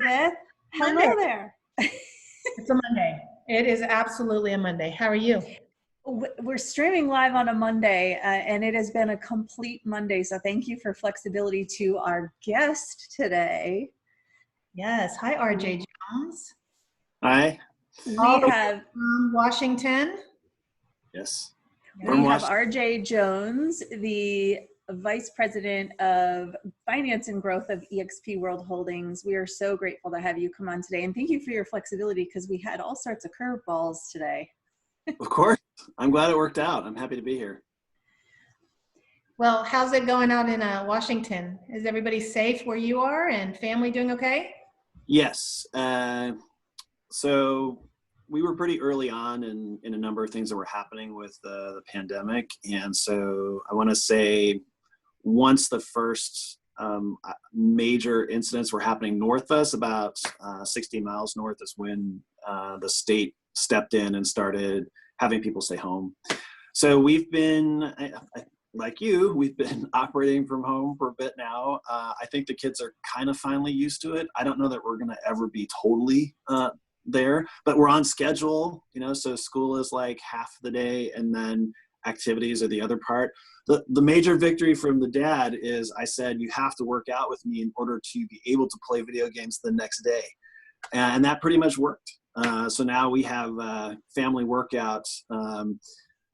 Elizabeth. Hello Monday. there. It's a Monday. It is absolutely a Monday. How are you? We're streaming live on a Monday, and it has been a complete Monday. So thank you for flexibility to our guest today. Yes. Hi, RJ Jones. Hi. We All the way have from Washington. Yes. we have RJ Jones, the Vice President of Finance and Growth of Exp World Holdings. We are so grateful to have you come on today, and thank you for your flexibility because we had all sorts of curveballs today. Of course. I'm glad it worked out. I'm happy to be here. Well, how's it going out in Washington? Is everybody safe where you are and family doing okay? Yes. So we were pretty early on in a number of things that were happening with the pandemic. And so I want to say once the first major incidents were happening north of us, about 60 miles north, is when the state stepped in and started having people stay home. So we've been, like you, we've been operating from home for a bit now. I think the kids are kind of finally used to it. I don't know that we're going to ever be totally there, but we're on schedule, so school is like half the day and then activities are the other part. The major victory from the dad is I said, you have to work out with me in order to be able to play video games the next day. And that pretty much worked. So now we have family workouts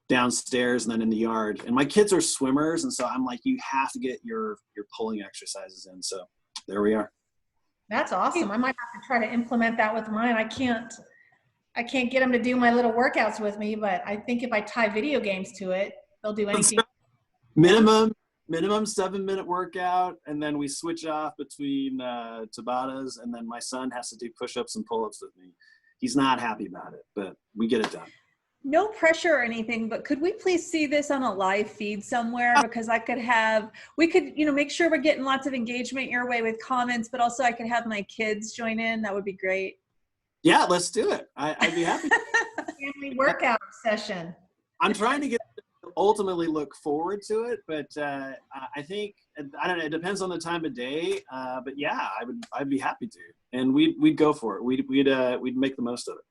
downstairs and then in the yard. And my kids are swimmers, and so I'm like, you have to get your pulling exercises in. So there we are. That's awesome. I might have to try to implement that with mine. I can't get them to do my little workouts with me, but I think if I tie video games to it, they'll do anything. Minimum 7-minute workout, and then we switch off between Tabatas, and then my son has to do push-ups and pull-ups with me. He's not happy about it, but we get it done. No pressure or anything, but could we please see this on a live feed somewhere? Because we could make sure we're getting lots of engagement your way with comments, but also I could have my kids join in. That would be great. Yeah, let's do it. I'd be happy. Family workout session. I'm trying to get to ultimately look forward to it, but I think, I don't know, it depends on the time of day. But yeah, I'd be happy to, and we'd go for it. We'd make the most of it.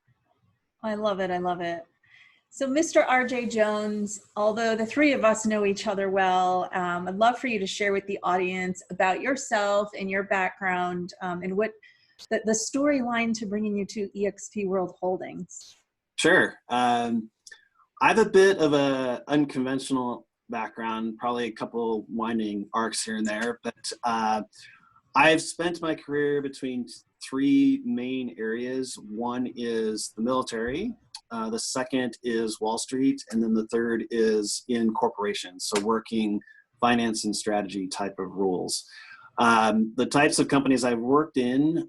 I love it. I love it. So Mr. RJ Jones, although the three of us know each other well, I'd love for you to share with the audience about yourself and your background and what the storyline to bringing you to Exp World Holdings. Sure. I have a bit of an unconventional background, probably a couple winding arcs here and there, but I've spent my career between three main areas. One is the military, the second is Wall Street, and then the third is in corporations, so working finance and strategy type of roles. The types of companies I've worked in,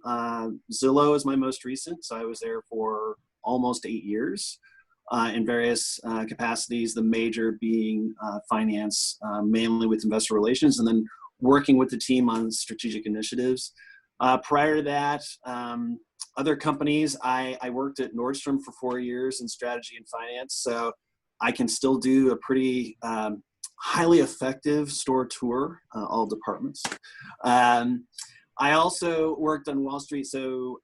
Zillow is my most recent, so I was there for almost 8 years in various capacities, the major being finance, mainly with investor relations, and then working with the team on strategic initiatives. Prior to that, other companies, I worked at Nordstrom for 4 years in strategy and finance, so I can still do a pretty highly effective store tour, all departments. I also worked on Wall Street, so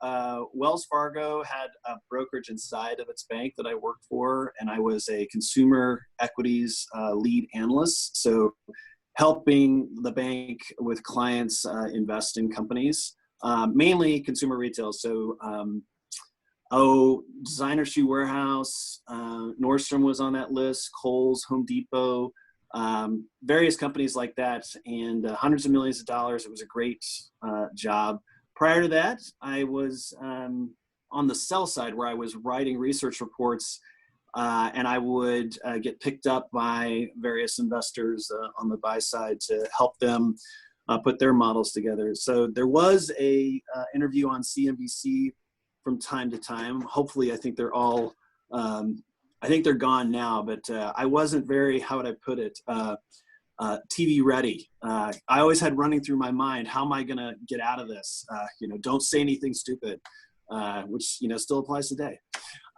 Wells Fargo had a brokerage inside of its bank that I worked for, and I was a consumer equities lead analyst, so helping the bank with clients invest in companies. Mainly consumer retail, so Designer Shoe Warehouse, Nordstrom was on that list, Kohl's, Home Depot, various companies like that, and hundreds of millions of dollars. It was a great job. Prior to that, I was on the sell side where I was writing research reports, and I would get picked up by various investors on the buy side to help them put their models together. So there was a interview on CNBC from time to time. Hopefully, I think they're all, I think they're gone now, but I wasn't very, how would I put it, TV ready. I always had running through my mind, how am I gonna get out of this? Don't say anything stupid, which still applies today.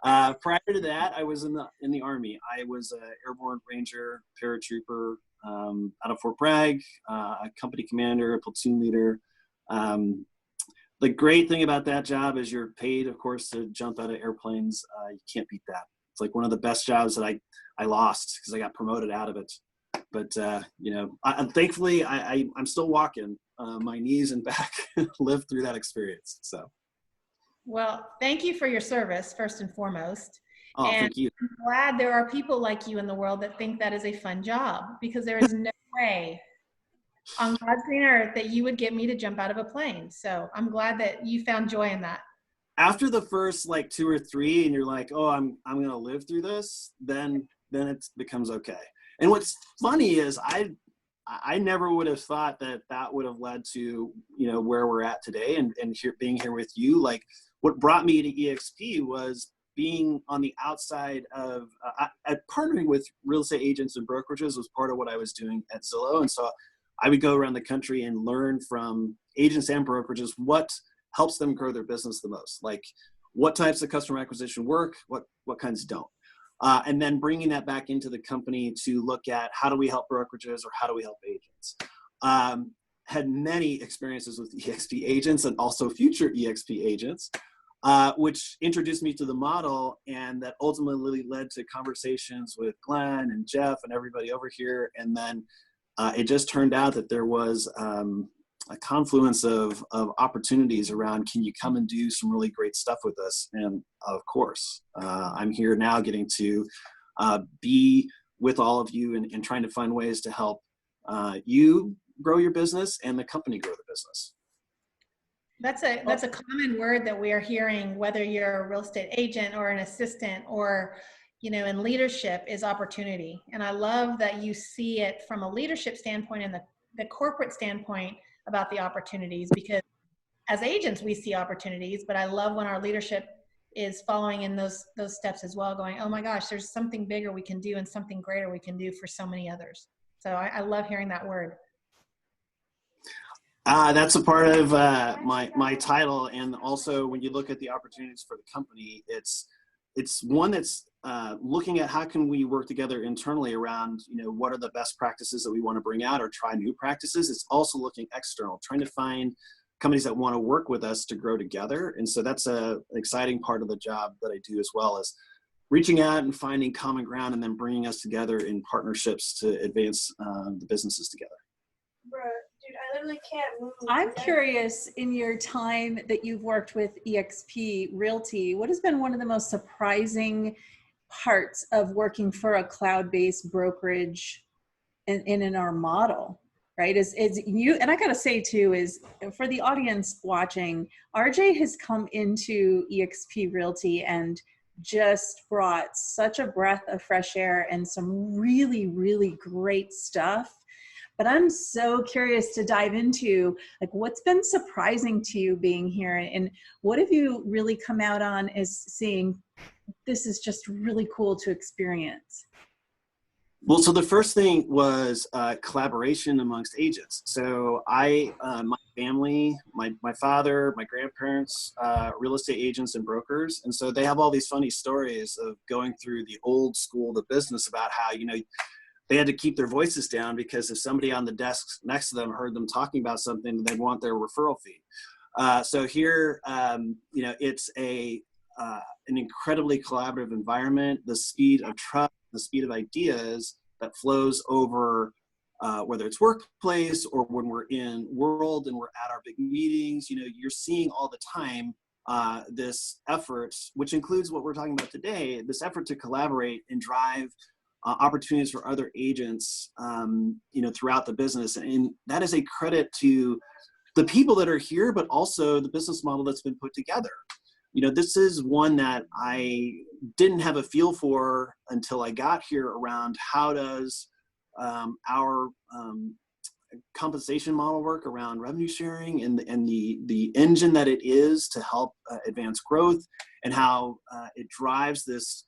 Prior to that, I was in the Army. I was an airborne ranger, paratrooper, out of Fort Bragg, a company commander, a platoon leader. The great thing about that job is you're paid, of course, to jump out of airplanes. You can't beat that. It's like one of the best jobs that I lost because I got promoted out of it. But thankfully, I'm still walking. My knees and back lived through that experience. So, Well, thank you for your service, first and foremost. oh, And thank you. I'm glad there are people like you in the world that think that is a fun job, because there is no way on God's green earth that you would get me to jump out of a plane. So I'm glad that you found joy in that. After the first like 2 or 3, and you're like, oh, I'm gonna live through this, then it becomes okay. And what's funny is I never would have thought that would have led to, where we're at today, and being here with you. Like, what brought me to EXP was being on the outside of partnering with real estate agents and brokerages was part of what I was doing at Zillow. And so I would go around the country and learn from agents and brokerages what helps them grow their business the most. Like, what types of customer acquisition work, what kinds don't. And then bringing that back into the company to look at how do we help brokerages or how do we help agents. Had many experiences with EXP agents and also future EXP agents, which introduced me to the model, and that ultimately led to conversations with Glenn and Jeff and everybody over here. And then it just turned out that there was a confluence of opportunities around, can you come and do some really great stuff with us? And of course, I'm here now getting to be with all of you and trying to find ways to help you grow your business and the company grow the business. That's a common word that we are hearing, whether you're a real estate agent or an assistant or, in leadership, is opportunity. And I love that you see it from a leadership standpoint and the corporate standpoint about the opportunities, because as agents, we see opportunities, but I love when our leadership is following in those steps as well, going, oh my gosh, there's something bigger we can do and something greater we can do for so many others. So I love hearing that word. That's a part of my title, and also when you look at the opportunities for the company, it's one that's looking at how can we work together internally around, what are the best practices that we want to bring out or try new practices. It's also looking external, trying to find companies that want to work with us to grow together. And so that's an exciting part of the job that I do, as well as reaching out and finding common ground and then bringing us together in partnerships to advance the businesses together. Dude, I literally can't move. I'm curious, in your time that you've worked with Exp Realty, what has been one of the most surprising parts of working for a cloud-based brokerage in our model, right? Is you, and I gotta say too, is for the audience watching, RJ has come into Exp Realty and just brought such a breath of fresh air and some really, really great stuff. But I'm so curious to dive into, like, what's been surprising to you being here, and what have you really come out on as seeing this is just really cool to experience? Well, so the first thing was collaboration amongst agents. So my family, my father, my grandparents, real estate agents and brokers. And so they have all these funny stories of going through the old school of the business about how, they had to keep their voices down because if somebody on the desk next to them heard them talking about something, they'd want their referral fee. So here, it's an incredibly collaborative environment. The speed of trust, the speed of ideas that flows over, whether it's workplace or when we're in world and we're at our big meetings, you're seeing all the time this effort, which includes what we're talking about today, this effort to collaborate and drive opportunities for other agents, throughout the business. And that is a credit to the people that are here, but also the business model that's been put together. This is one that I didn't have a feel for until I got here, around how does our compensation model work around revenue sharing and the engine that it is to help advance growth, and how it drives this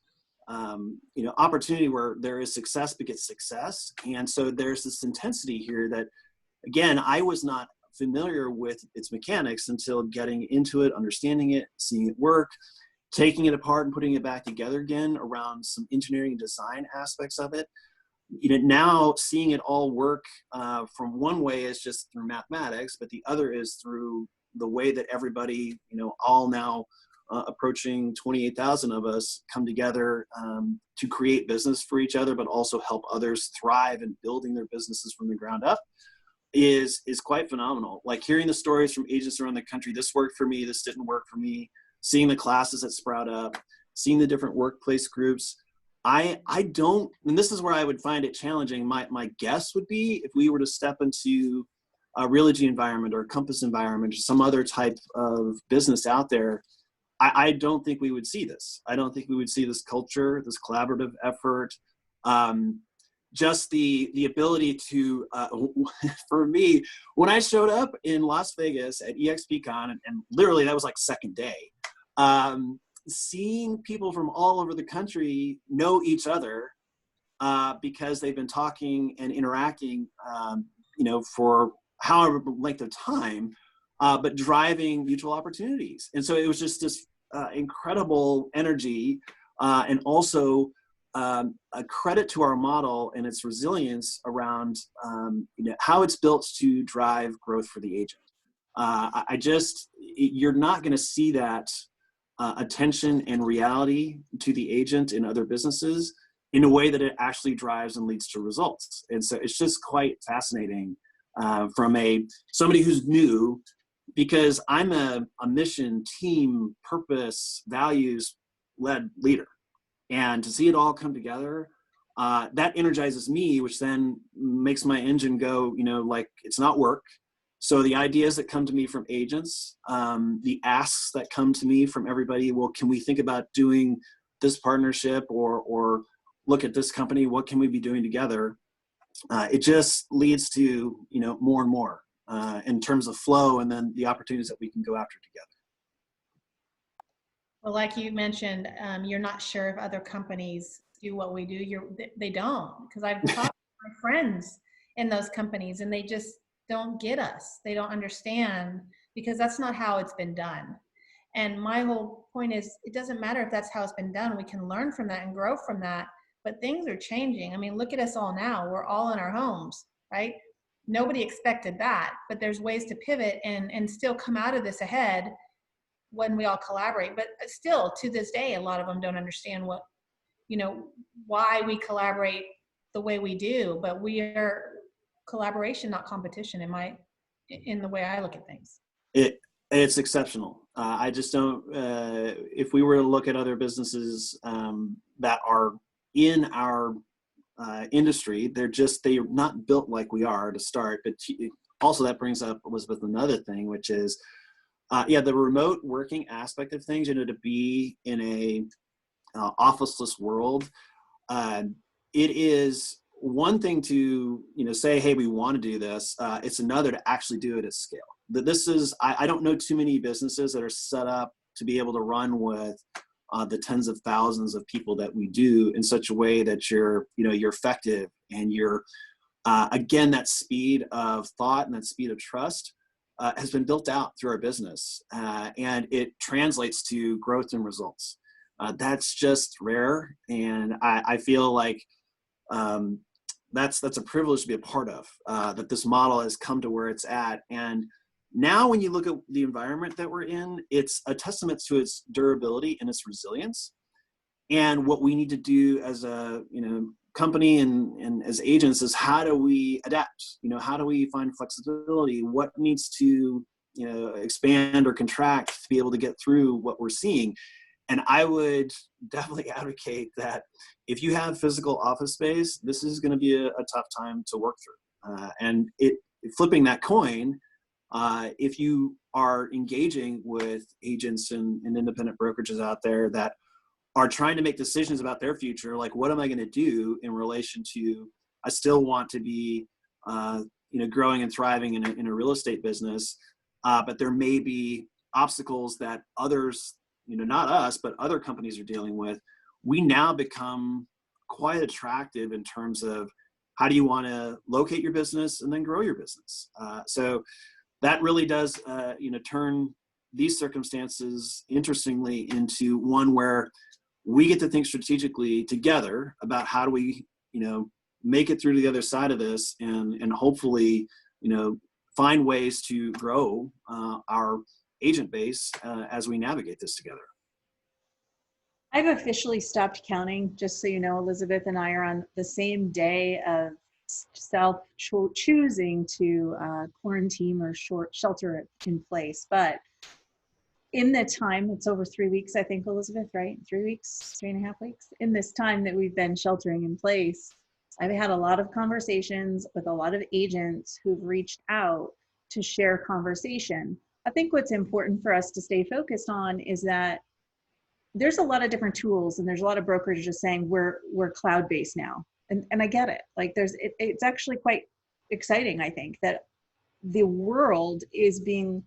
opportunity where there is success begets success. And so there's this intensity here that, again, I was not familiar with its mechanics until getting into it, understanding it, seeing it work, taking it apart and putting it back together again around some engineering and design aspects of it. Now seeing it all work from one way is just through mathematics, but the other is through the way that everybody, all now approaching 28,000 of us come together to create business for each other, but also help others thrive in building their businesses from the ground up is quite phenomenal. Like hearing the stories from agents around the country, this worked for me, this didn't work for me, seeing the classes that sprout up, seeing the different workplace groups. I don't, and this is where I would find it challenging. My guess would be if we were to step into a Realogy environment or a Compass environment or some other type of business out there, I don't think we would see this. I don't think we would see this culture, this collaborative effort, just the ability to, for me, when I showed up in Las Vegas at EXPCon, and literally that was like second day, seeing people from all over the country know each other because they've been talking and interacting, for however length of time, but driving mutual opportunities. And so it was just this incredible energy and also a credit to our model and its resilience around how it's built to drive growth for the agent. You're not going to see that attention and reality to the agent in other businesses in a way that it actually drives and leads to results. And so it's just quite fascinating from somebody who's new, because I'm a mission, team, purpose, values led leader. And to see it all come together, that energizes me, which then makes my engine go, like it's not work. So the ideas that come to me from agents, the asks that come to me from everybody, well, can we think about doing this partnership or look at this company? What can we be doing together? It just leads to, more and more in terms of flow and then the opportunities that we can go after together. Well, like you mentioned, you're not sure if other companies do what we do. They don't, because I've talked to my friends in those companies and they just don't get us. They don't understand because that's not how it's been done. And my whole point is it doesn't matter if that's how it's been done. We can learn from that and grow from that, but things are changing. I mean, look at us all now. We're all in our homes, right? Nobody expected that, but there's ways to pivot and still come out of this ahead when we all collaborate. But still, to this day, a lot of them don't understand why we collaborate the way we do. But we are collaboration, not competition, in the way I look at things. It's exceptional. I just don't. If we were to look at other businesses that are in our industry, they're not built like we are to start. But also that brings up, Elizabeth, another thing, which is the remote working aspect of things. To be in a officeless world, it is one thing to say, hey, we want to do this. It's another to actually do it at scale. I don't know too many businesses that are set up to be able to run with the tens of thousands of people that we do in such a way that you're effective and you're again, that speed of thought and that speed of trust has been built out through our business, and it translates to growth and results. That's just rare, and I feel like that's a privilege to be a part of, that this model has come to where it's at. And now when you look at the environment that we're in, it's a testament to its durability and its resilience. And what we need to do as a company and as agents is, how do we adapt? How do we find flexibility? What needs to expand or contract to be able to get through what we're seeing? And I would definitely advocate that if you have physical office space, this is going to be a tough time to work through. And flipping that coin, if you are engaging with agents and independent brokerages out there that are trying to make decisions about their future, like what am I going to do in relation to, I still want to be growing and thriving in a real estate business, but there may be obstacles that others, not us, but other companies are dealing with. We now become quite attractive in terms of how do you want to locate your business and then grow your business. So that really does, turn these circumstances, interestingly, into one where we get to think strategically together about how do we, make it through to the other side of this and hopefully, find ways to grow our agent base as we navigate this together. I've officially stopped counting, just so you know. Elizabeth and I are on the same day of choosing to quarantine or shelter in place. But in the time, it's over 3 weeks, I think, Elizabeth, right? 3 weeks, 3.5 weeks. In this time that we've been sheltering in place, I've had a lot of conversations with a lot of agents who've reached out to share conversation. I think what's important for us to stay focused on is that there's a lot of different tools, and there's a lot of brokers just saying we're cloud-based now. And I get it. Like it's actually quite exciting, I think, that the world is being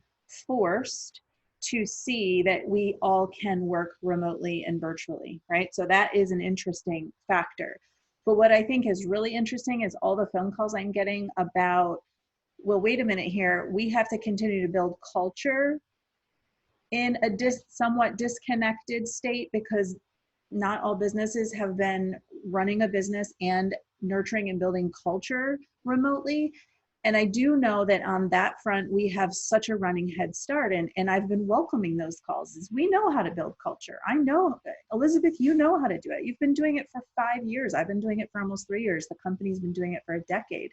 forced to see that we all can work remotely and virtually, right? So that is an interesting factor. But what I think is really interesting is all the phone calls I'm getting about, well, wait a minute here, we have to continue to build culture in a somewhat disconnected state, because not all businesses have been running a business and nurturing and building culture remotely. And I do know that on that front, we have such a running head start. And I've been welcoming those calls. We know how to build culture. I know, Elizabeth, you know how to do it. You've been doing it for 5 years. I've been doing it for almost 3 years. The company's been doing it for a decade.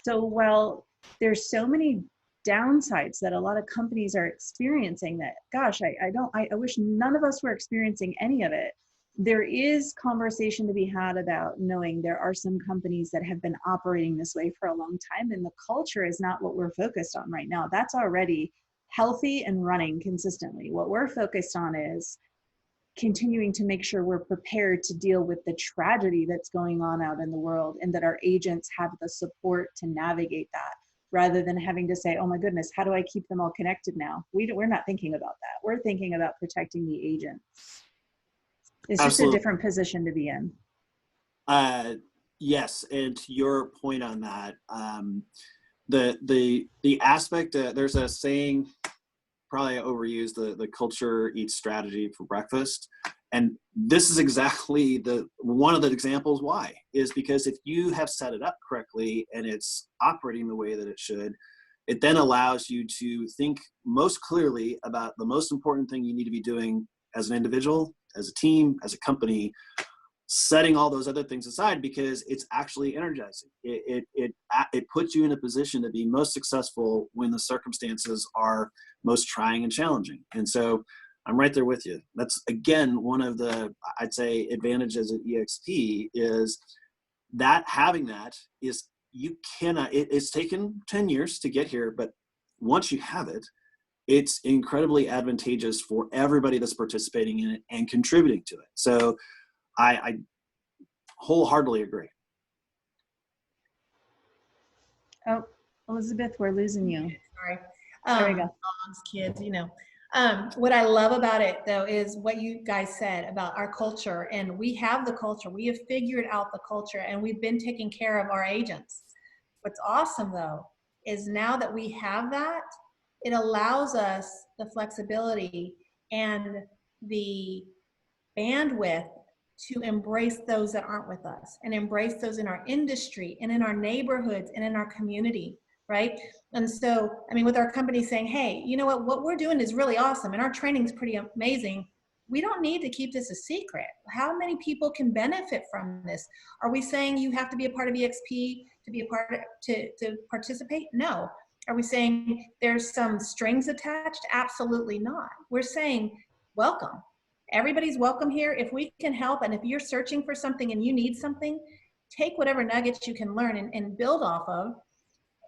So while there's so many downsides that a lot of companies are experiencing, that, gosh, I wish none of us were experiencing any of it. There is conversation to be had about knowing there are some companies that have been operating this way for a long time, and the culture is not what we're focused on right now. That's already healthy and running consistently. What we're focused on is continuing to make sure we're prepared to deal with the tragedy that's going on out in the world, and that our agents have the support to navigate that, rather than having to say, oh my goodness, how do I keep them all connected now? We're not thinking about that. We're thinking about protecting the agents. It's Absolutely. just a different position to be in. Yes, and to your point on that, the aspect, there's a saying, probably overused, the culture eats strategy for breakfast. And this is exactly one of the examples why, is because if you have set it up correctly and it's operating the way that it should, it then allows you to think most clearly about the most important thing you need to be doing as an individual, as a team, as a company, setting all those other things aside, because it's actually energizing. It puts you in a position to be most successful when the circumstances are most trying and challenging. And so I'm right there with you. That's, again, one of the, I'd say, advantages at EXP is that having that is, you cannot, it's taken 10 years to get here, but once you have it, it's incredibly advantageous for everybody that's participating in it and contributing to it. So I wholeheartedly agree. Oh, Elizabeth, we're losing you. Sorry. There we go. Dogs, kids, you know. What I love about it, though, is what you guys said about our culture. And we have the culture. We have figured out the culture, and we've been taking care of our agents. What's awesome, though, is now that we have that, it allows us the flexibility and the bandwidth to embrace those that aren't with us, and embrace those in our industry and in our neighborhoods and in our community, right? And so, I mean, with our company saying, hey, you know what we're doing is really awesome and our training is pretty amazing. We don't need to keep this a secret. How many people can benefit from this? Are we saying you have to be a part of EXP to be a part of, to participate? No. Are we saying there's some strings attached? Absolutely not. We're saying welcome. Everybody's welcome here. If we can help, and if you're searching for something and you need something, take whatever nuggets you can learn and build off of.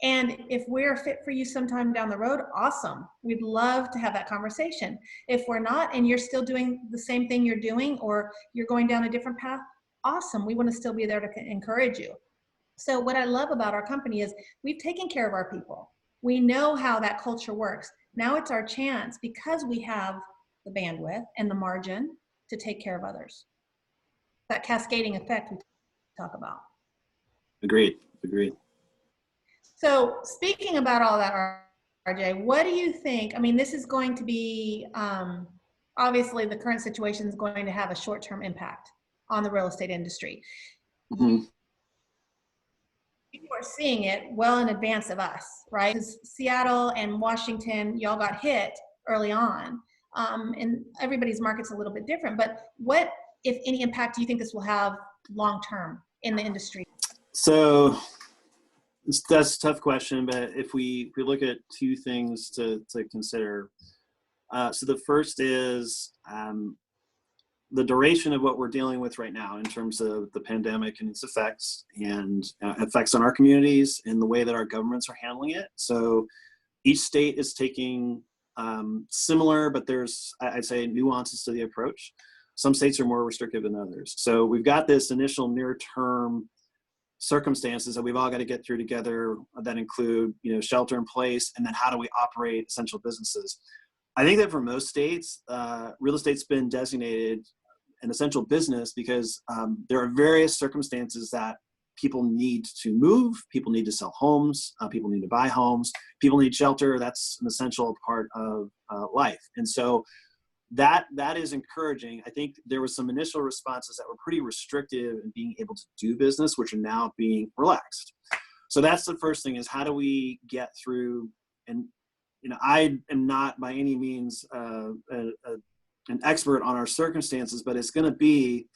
And if we're a fit for you sometime down the road, awesome. We'd love to have that conversation. If we're not, and you're still doing the same thing you're doing, or you're going down a different path, awesome. We want to still be there to encourage you. So what I love about our company is we've taken care of our people. We know how that culture works. Now it's our chance, because we have the bandwidth and the margin, to take care of others. That cascading effect we talk about. Agreed. So speaking about all that, RJ, what do you think? I mean, this is going to be, obviously the current situation is going to have a short-term impact on the real estate industry. Mm-hmm. people are seeing it well in advance of us, right? Because Seattle and Washington, y'all got hit early on. And everybody's market's a little bit different, but what, if any, impact do you think this will have long-term in the industry? So that's a tough question, but if we look at two things to consider. So the first is the duration of what we're dealing with right now in terms of the pandemic and its effects and effects on our communities and the way that our governments are handling it. So each state is taking similar, but there's, I'd say, nuances to the approach. Some states are more restrictive than others. So we've got this initial near-term circumstances that we've all got to get through together that include, shelter in place, and then how do we operate essential businesses. I think that for most states, real estate's been designated an essential business because there are various circumstances that people need to move, people need to sell homes, people need to buy homes, people need shelter. That's an essential part of life. And so that is encouraging. I think there was some initial responses that were pretty restrictive in being able to do business, which are now being relaxed. So that's the first thing, is how do we get through, and I am not by any means an expert on our circumstances, but it's going to be,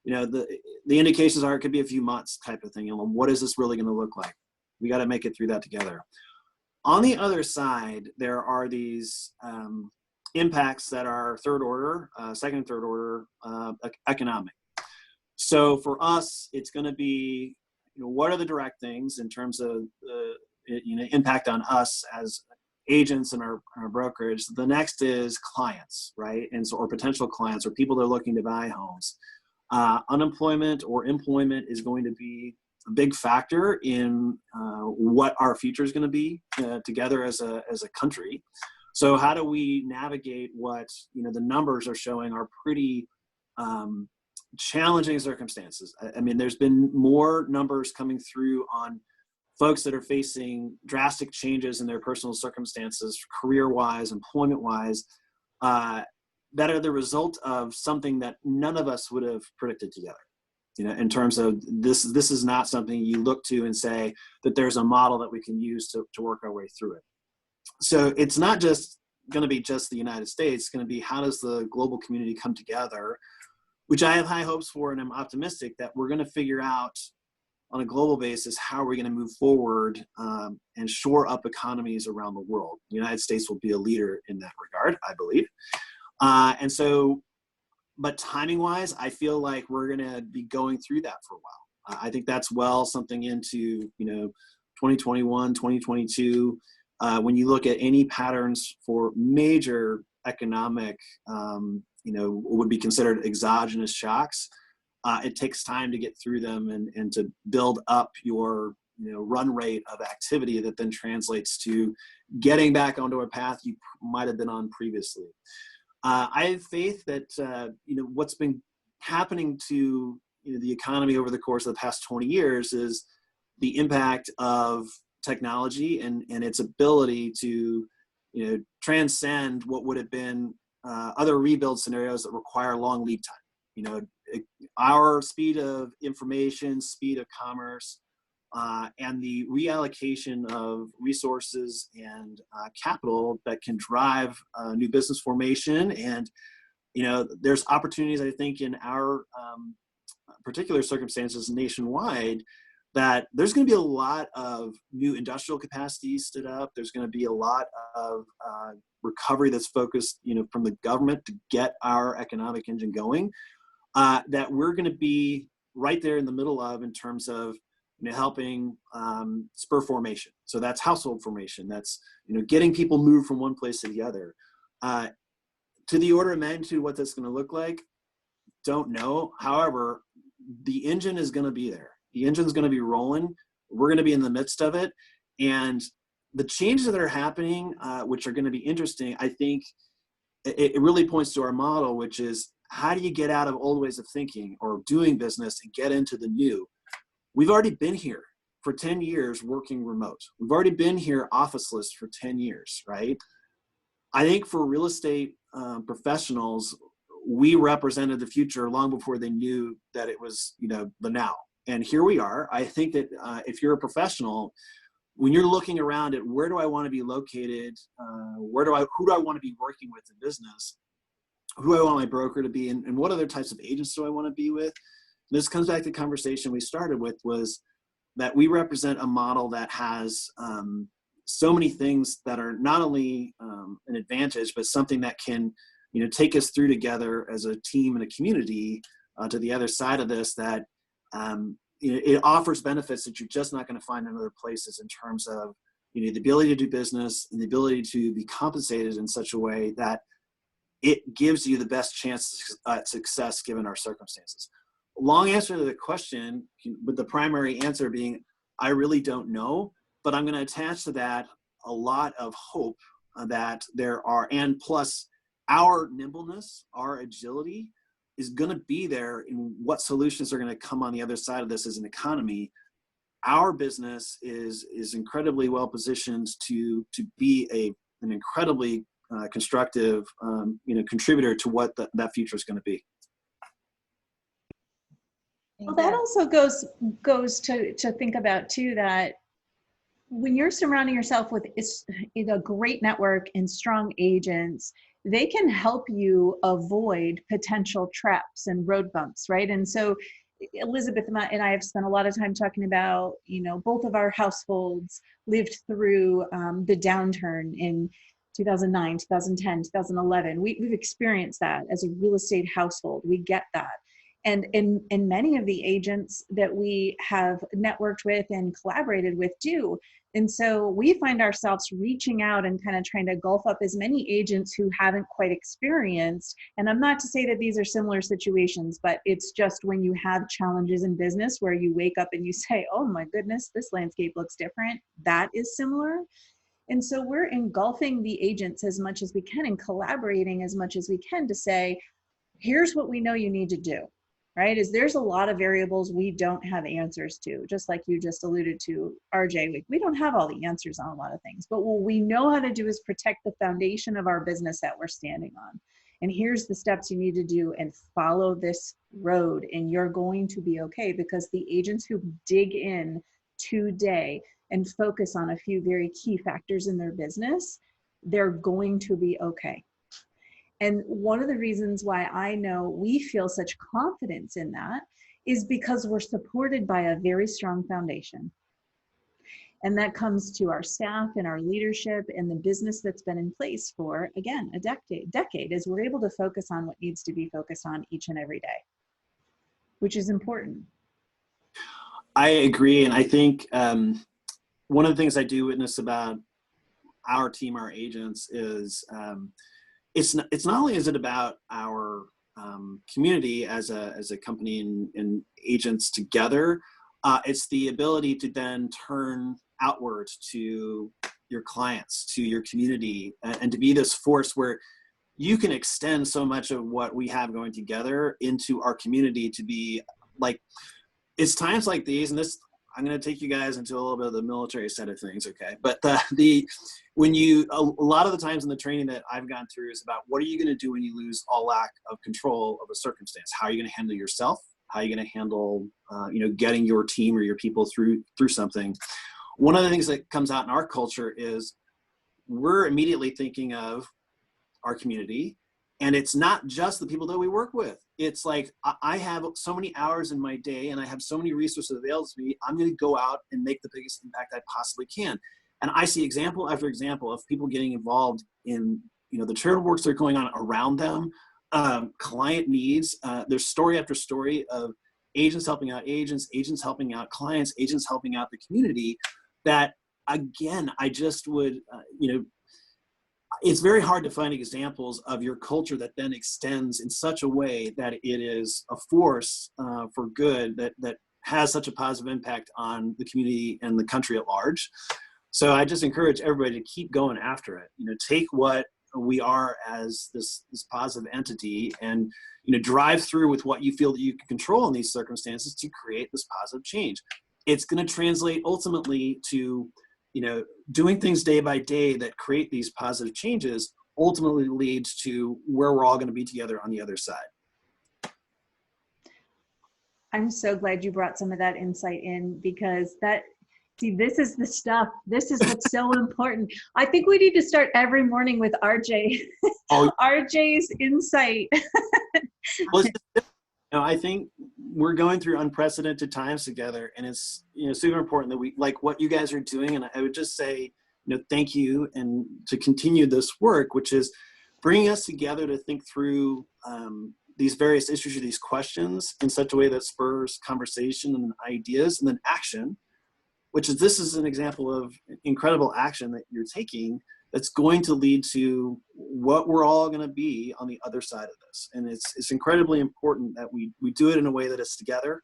the indications are it could be a few months type of thing. What is this really going to look like? We got to make it through that together. On the other side, there are these impacts that are second and third order economic. So for us, it's going to be, what are the direct things in terms of impact on us as agents and our brokerage. The next is clients, right? And so, or potential clients or people that are looking to buy homes. Unemployment or employment is going to be a big factor in what our future is going to be together as a country. So how do we navigate what the numbers are showing are pretty challenging circumstances? I mean, there's been more numbers coming through on folks that are facing drastic changes in their personal circumstances, career-wise, employment-wise, that are the result of something that none of us would have predicted together. In terms of this is not something you look to and say that there's a model that we can use to work our way through it. So it's not just going to be just the United States. It's going to be, how does the global community come together, which I have high hopes for, and I'm optimistic that we're going to figure out on a global basis, how are we going to move forward and shore up economies around the world? The United States will be a leader in that regard, I believe. And so, but timing wise, I feel like we're going to be going through that for a while. I think that's something into, 2021, 2022. When you look at any patterns for major economic, what would be considered exogenous shocks, it takes time to get through them and to build up your run rate of activity that then translates to getting back onto a path you might have been on previously. I have faith that what's been happening to the economy over the course of the past 20 years is the impact of technology and its ability to transcend what would have been other rebuild scenarios that require long lead time. Our speed of information, speed of commerce, and the reallocation of resources and capital that can drive new business formation. And, there's opportunities, I think, in our particular circumstances nationwide, that there's going to be a lot of new industrial capacity stood up. There's going to be a lot of recovery that's focused, from the government to get our economic engine going. That we're going to be right there in the middle of, in terms of helping spur formation. So that's household formation. That's getting people moved from one place to the other. To the order of magnitude, what that's going to look like, don't know. However, the engine is going to be there. The engine's going to be rolling. We're going to be in the midst of it, and the changes that are happening, which are going to be interesting, I think it really points to our model, which is, how do you get out of old ways of thinking or doing business and get into the new? We've already been here for 10 years working remote. We've already been here officeless for 10 years, right? I think for real estate professionals, we represented the future long before they knew that it was, the now. And here we are. I think that if you're a professional, when you're looking around at where do I want to be located, who do I want to be working with in business, who do I want my broker to be, and what other types of agents do I want to be with? This comes back to the conversation we started with, was that we represent a model that has so many things that are not only an advantage, but something that can, take us through together as a team and a community to the other side of this, that it offers benefits that you're just not going to find in other places, in terms of the ability to do business and the ability to be compensated in such a way that it gives you the best chance at success given our circumstances. Long answer to the question, with the primary answer being, I really don't know, but I'm going to attach to that a lot of hope that there are, and plus our nimbleness, our agility is going to be there in what solutions are going to come on the other side of this as an economy. Our business is incredibly well positioned to be an incredibly constructive contributor to what that future is going to be. Well, that also goes to think about too, that when you're surrounding yourself with a great network and strong agents, they can help you avoid potential traps and road bumps, right? And so Elizabeth and I have spent a lot of time talking about, both of our households lived through the downturn in 2009, 2010, 2011. We've experienced that as a real estate household. We get that. And many of the agents that we have networked with and collaborated with do. And so we find ourselves reaching out and kind of trying to gulf up as many agents who haven't quite experienced. And I'm not to say that these are similar situations, but it's just when you have challenges in business where you wake up and you say, oh my goodness, this landscape looks different. That is similar. And so we're engulfing the agents as much as we can and collaborating as much as we can to say, here's what we know you need to do. Right? There's a lot of variables we don't have answers to, just like you just alluded to, RJ. We don't have all the answers on a lot of things, but what we know how to do is protect the foundation of our business that we're standing on. And here's the steps you need to do, and follow this road, and you're going to be okay, because the agents who dig in today and focus on a few very key factors in their business, they're going to be okay. And one of the reasons why I know we feel such confidence in that is because we're supported by a very strong foundation. And that comes to our staff and our leadership and the business that's been in place for, again, a decade, as we're able to focus on what needs to be focused on each and every day, which is important. I agree. And I think one of the things I do witness about our team, our agents, is it's not only is it about our community as a company and agents together, it's the ability to then turn outwards to your clients, to your community, and to be this force where you can extend so much of what we have going together into our community, to be like, it's times like these, and this, I'm going to take you guys into a little bit of the military side of things, okay? But when a lot of the times in the training that I've gone through is about, what are you going to do when you lose all lack of control of a circumstance? How are you going to handle yourself? How are you going to handle, getting your team or your people through something? One of the things that comes out in our culture is we're immediately thinking of our community. And it's not just the people that we work with. It's like, I have so many hours in my day and I have so many resources available to me. I'm going to go out and make the biggest impact I possibly can. And I see example after example of people getting involved in, the charitable works that are going on around them, client needs. There's story after story of agents helping out agents, agents helping out clients, agents helping out the community. That, again, I just would, it's very hard to find examples of your culture that then extends in such a way that it is a force for good, that has such a positive impact on the community and the country at large. So I just encourage everybody to keep going after it. Take what we are as this positive entity and drive through with what you feel that you can control in these circumstances to create this positive change. It's going to translate ultimately to doing things day by day that create these positive changes, ultimately leads to where we're all going to be together on the other side. I'm so glad you brought some of that insight in, because this is the stuff. This is what's so important. I think we need to start every morning with RJ. Oh, RJ's insight. well, I think we're going through unprecedented times together, and it's super important that we like what you guys are doing. And I would just say, thank you, and to continue this work, which is bringing us together to think through these various issues or these questions in such a way that spurs conversation and ideas and then action. This is an example of incredible action that you're taking that's going to lead to what we're all going to be on the other side of this. And it's incredibly important that we do it in a way that is together,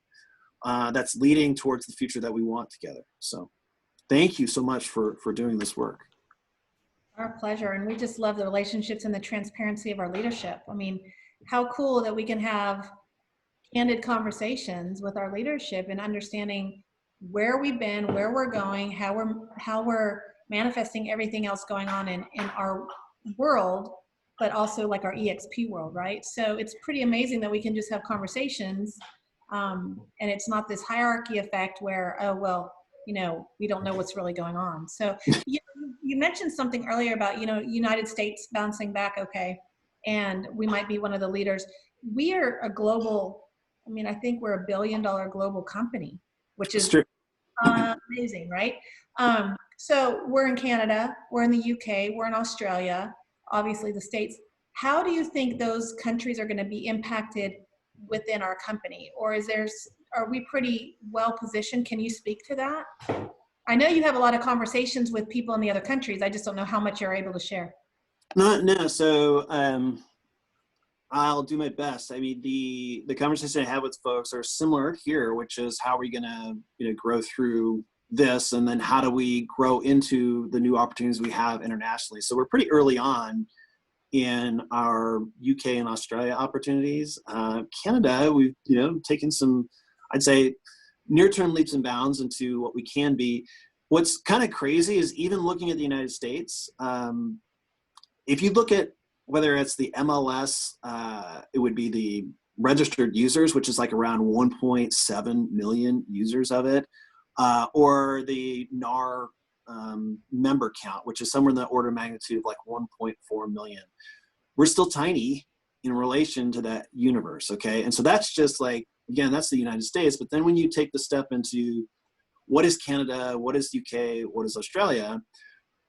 that's leading towards the future that we want together. So thank you so much for doing this work. Our pleasure. And we just love the relationships and the transparency of our leadership. I mean, how cool that we can have candid conversations with our leadership and understanding where we've been, where we're going, how we're manifesting everything else going on in our world, but also like our EXP world, right? So it's pretty amazing that we can just have conversations, and it's not this hierarchy effect where, oh, well, we don't know what's really going on. So you mentioned something earlier about, United States bouncing back okay, and we might be one of the leaders. We are a global, I think we're $1 billion global company, which is amazing, right? So we're in Canada, we're in the UK, we're in Australia, obviously the States. How do you think those countries are going to be impacted within our company? Or are we pretty well positioned? Can you speak to that? I know you have a lot of conversations with people in the other countries. I just don't know how much you're able to share. No. So I'll do my best. The conversation I have with folks are similar here, which is how are we going to grow through this, and then how do we grow into the new opportunities we have internationally. So we're pretty early on in our UK and Australia opportunities. Canada, we've taken some, I'd say, near-term leaps and bounds into what we can be. What's kind of crazy is even looking at the United States, if you look at whether it's the MLS, it would be the registered users, which is like around 1.7 million users of it, or the NAR member count, which is somewhere in the order of magnitude of like 1.4 million. We're still tiny in relation to that universe, okay? And so that's just like, again, that's the United States. But then when you take the step into what is Canada, what is UK, what is Australia,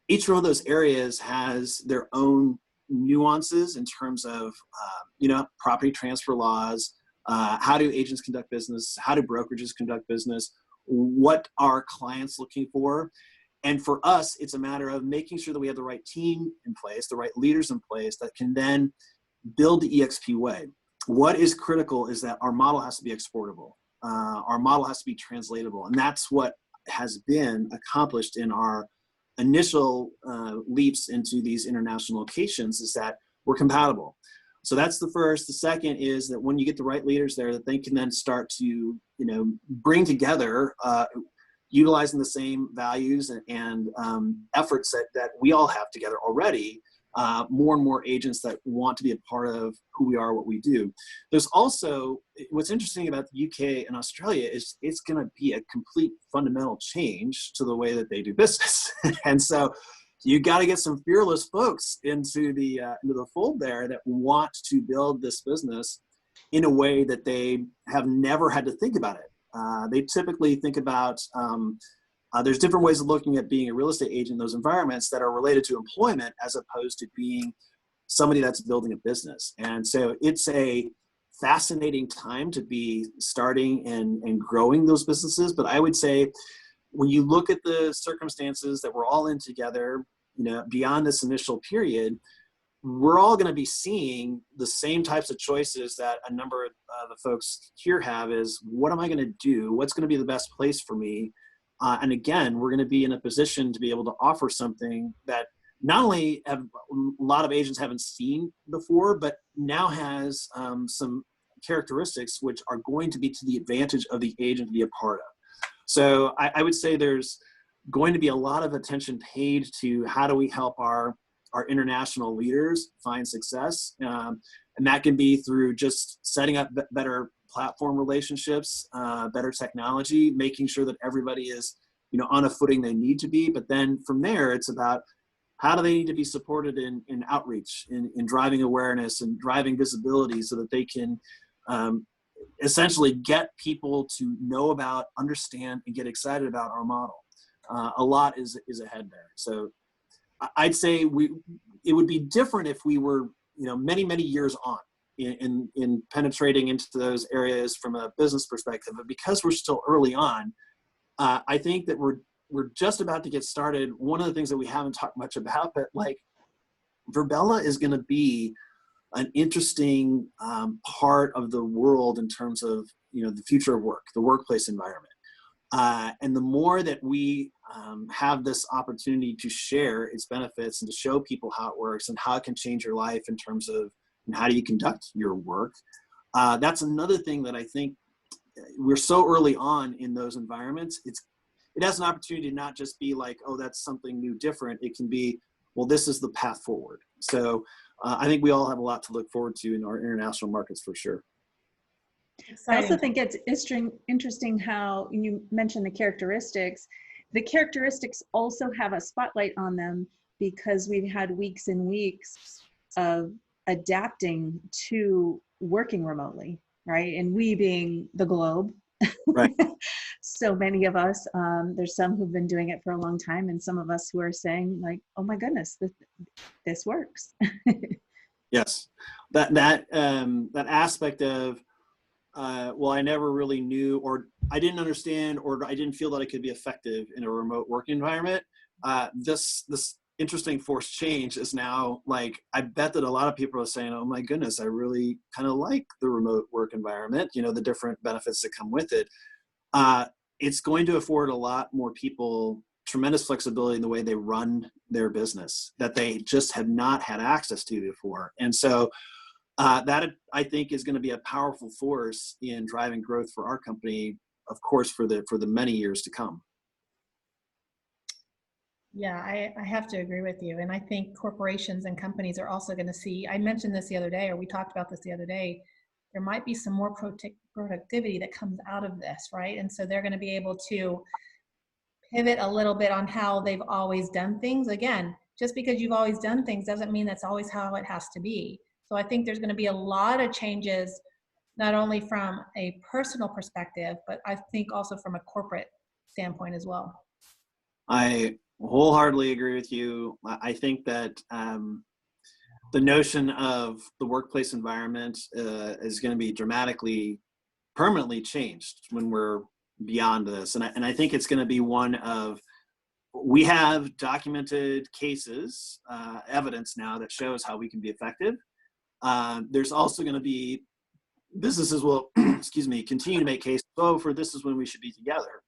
each one of those areas has their own nuances in terms of, property transfer laws, how do agents conduct business, how do brokerages conduct business, what are clients looking for. And for us, it's a matter of making sure that we have the right team in place, the right leaders in place that can then build the EXP way. What is critical is that our model has to be exportable. Our model has to be translatable. And that's what has been accomplished in our initial leaps into these international locations, is that we're compatible. So that's the first. The second is that when you get the right leaders there, that they can then start to, bring together, utilizing the same values and efforts that we all have together already, more and more agents that want to be a part of who we are, what we do. There's also, what's interesting about the UK and Australia is it's going to be a complete fundamental change to the way that they do business. And so you got to get some fearless folks into the fold there that want to build this business in a way that they have never had to think about it. They typically think about, there's different ways of looking at being a real estate agent in those environments that are related to employment as opposed to being somebody that's building a business. And so it's a fascinating time to be starting and growing those businesses. But I would say when you look at the circumstances that we're all in together, beyond this initial period, we're all going to be seeing the same types of choices that a number of the folks here have is, what am I going to do? What's going to be the best place for me? And again, we're going to be in a position to be able to offer something that not only have a lot of agents haven't seen before, but now has some characteristics which are going to be to the advantage of the agent to be a part of. So I would say there's going to be a lot of attention paid to how do we help our international leaders find success. And that can be through just setting up better platform relationships, better technology, making sure that everybody is, on a footing they need to be. But then from there, it's about how do they need to be supported in outreach, in driving awareness and driving visibility so that they can essentially get people to know about, understand, and get excited about our model. A lot is ahead there. So I'd say it would be different if we were, many, many years on in penetrating into those areas from a business perspective. But because we're still early on, I think that we're just about to get started. One of the things that we haven't talked much about, but like Virbela is going to be an interesting part of the world in terms of, the future of work, the workplace environment. And the more that we have this opportunity to share its benefits and to show people how it works and how it can change your life in terms of how do you conduct your work, that's another thing that I think we're so early on in those environments. It has an opportunity to not just be like, oh, that's something new, different. It can be, well, this is the path forward. So I think we all have a lot to look forward to in our international markets for sure. I also think it's interesting how you mentioned the characteristics. The characteristics also have a spotlight on them because we've had weeks and weeks of adapting to working remotely, right? And we being the globe. Right. So many of us, there's some who've been doing it for a long time, and some of us who are saying like, oh my goodness, this works. Yes. That aspect of, well, I never really knew, or I didn't understand, or I didn't feel that I could be effective in a remote work environment. This interesting forced change is now like, I bet that a lot of people are saying, oh my goodness, I really kind of like the remote work environment, the different benefits that come with it. It's going to afford a lot more people tremendous flexibility in the way they run their business that they just have not had access to before. And so that I think is going to be a powerful force in driving growth for our company, of course, for the many years to come. Yeah, I have to agree with you. And I think corporations and companies are also going to see, I mentioned this the other day, or we talked about this the other day, there might be some more productivity that comes out of this, right? And so they're going to be able to pivot a little bit on how they've always done things. Again, just because you've always done things doesn't mean that's always how it has to be. So I think there's going to be a lot of changes, not only from a personal perspective, but I think also from a corporate standpoint as well. I wholeheartedly agree with you. I think that the notion of the workplace environment is going to be dramatically, permanently changed when we're beyond this. And I think it's going to be one of, we have documented cases, evidence now that shows how we can be effective. There's also going to be, businesses will, continue to make cases, for this is when we should be together,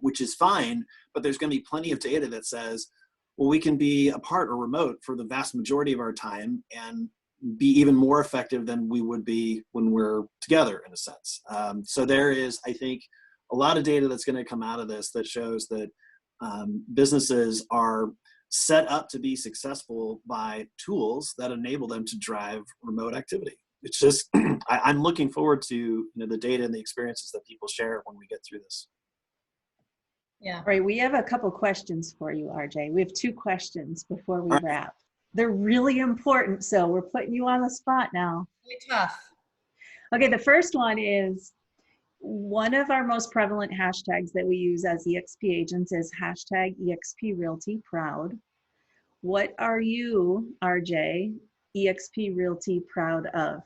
which is fine, but there's going to be plenty of data that says, well, we can be apart or remote for the vast majority of our time and be even more effective than we would be when we're together, in a sense. So there is, I think, a lot of data that's going to come out of this that shows that businesses are set up to be successful by tools that enable them to drive remote activity. It's just, I'm looking forward to the data and the experiences that people share when we get through this. Yeah. All right, we have a couple questions for you, RJ. We have 2 questions before we wrap. They're really important, so we're putting you on the spot now. Really tough. Okay, the first one is, one of our most prevalent hashtags that we use as EXP agents is hashtag Exp Realty proud. What are you, RJ, Exp Realty proud of?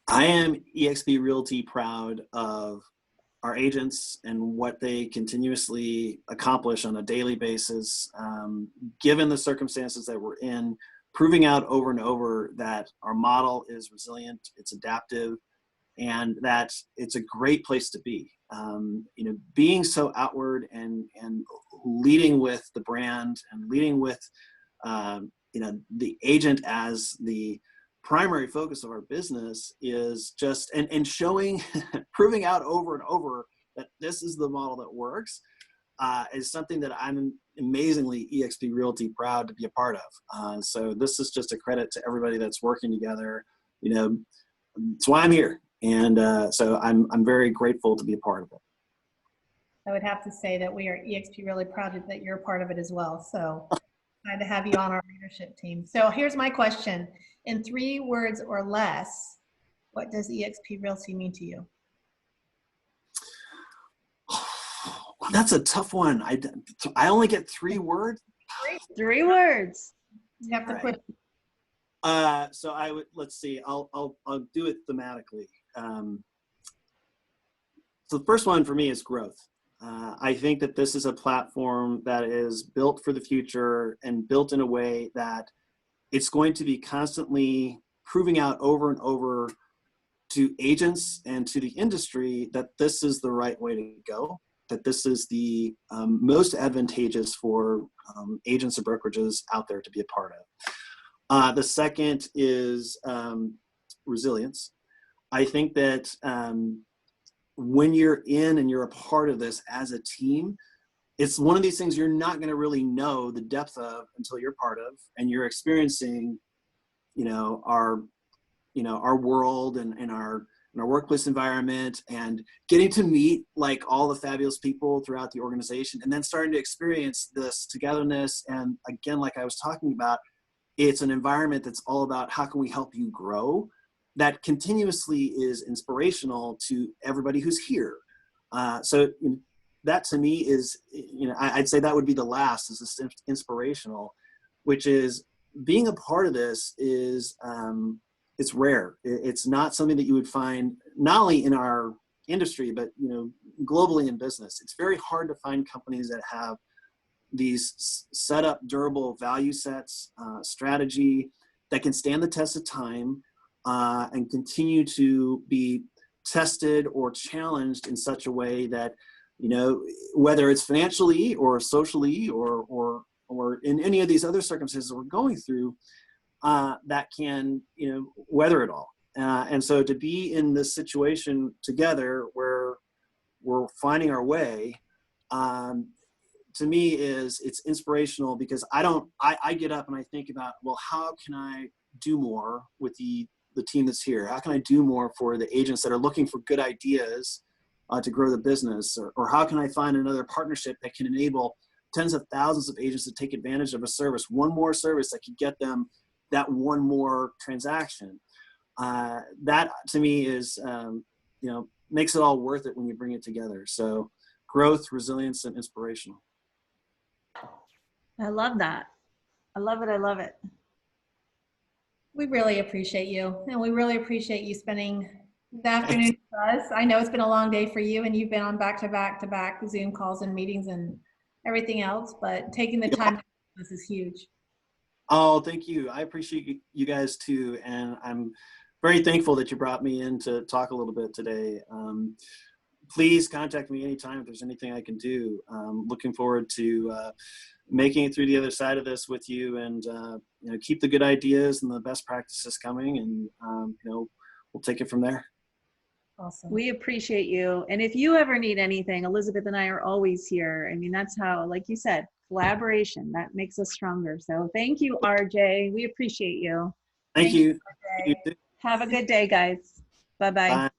I am Exp Realty proud of our agents and what they continuously accomplish on a daily basis, given the circumstances that we're in, proving out over and over that our model is resilient, it's adaptive, and that it's a great place to be. Being so outward and leading with the brand and leading with the agent as the primary focus of our business is just, and showing, proving out over and over that this is the model that works, is something that I'm amazingly Exp Realty proud to be a part of. So this is just a credit to everybody that's working together. it's why I'm here. And so I'm very grateful to be a part of it. I would have to say that we are EXP really proud that you're a part of it as well. So glad to have you on our leadership team. So here's my question. In 3 words or less, what does EXP Realty mean to you? That's a tough one. I only get 3 words. 3 words. You have to put. So let's see. I'll do it thematically. So the first one for me is growth. I think that this is a platform that is built for the future and built in a way that it's going to be constantly proving out over and over to agents and to the industry that this is the right way to go, that this is the most advantageous for agents and brokerages out there to be a part of. The second is resilience. I think that when you're in and you're a part of this as a team, it's one of these things you're not going to really know the depth of until you're part of and you're experiencing, our world and our workplace environment, and getting to meet like all the fabulous people throughout the organization, and then starting to experience this togetherness. And again, like I was talking about, it's an environment that's all about how can we help you grow, that continuously is inspirational to everybody who's here. So that to me is, I'd say that would be the last, is this inspirational, which is being a part of this is, it's rare. It's not something that you would find not only in our industry, but globally in business. It's very hard to find companies that have these set up durable value sets, strategy that can stand the test of time, and continue to be tested or challenged in such a way that, whether it's financially or socially or in any of these other circumstances we're going through, that can, weather it all. And so to be in this situation together where we're finding our way, to me it's inspirational, because I get up and I think about, well, how can I do more with the team that's here? How can I do more for the agents that are looking for good ideas to grow the business? Or how can I find another partnership that can enable tens of thousands of agents to take advantage of a service, one more service that could get them that one more transaction? That to me is, makes it all worth it when you bring it together. So growth, resilience, and inspirational. I love that. I love it. I love it. We really appreciate you, and we really appreciate you spending the afternoon with us. I know it's been a long day for you, and you've been on back-to-back Zoom calls and meetings and everything else, but taking the time, this is huge. Oh, thank you. I appreciate you guys too, and I'm very thankful that you brought me in to talk a little bit today. Please contact me anytime if there's anything I can do. Looking forward to making it through the other side of this with you, and keep the good ideas and the best practices coming, and we'll take it from there. Awesome. We appreciate you. And if you ever need anything, Elizabeth and I are always here. I mean, that's how, like you said, collaboration, that makes us stronger. So thank you, RJ. We appreciate you. Thank you. Have a good day, guys. Bye-bye. Bye.